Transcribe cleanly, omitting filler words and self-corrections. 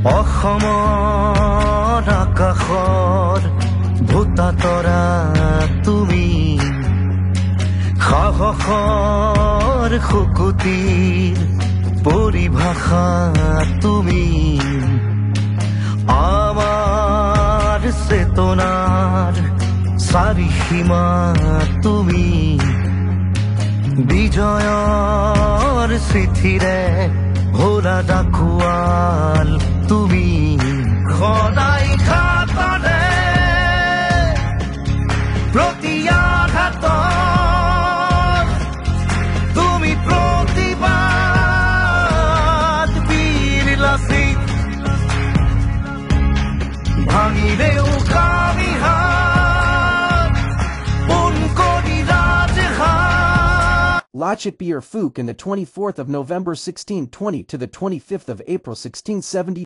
অসমৰ আকাশৰ ভূতাতৰা তুমি, সাহসৰ শুকুতিৰ পৰিভাষা তুমি, আমাৰ চেতনাৰ চাৰিসীমা তুমি, বিজয়ৰ চিঠিৰে ভৰা ডাকুৱাল তুমি, সদায় ঘাতৰে প্ৰতি আঘাতত তুমি প্ৰতিবাদ বীৰ লাচিত, ভাঙিলেও কামি হাত পোন কৰি ৰাজহাত. Laschet Beer Fook in the 24th of November 1620 to the 25th of April 1670.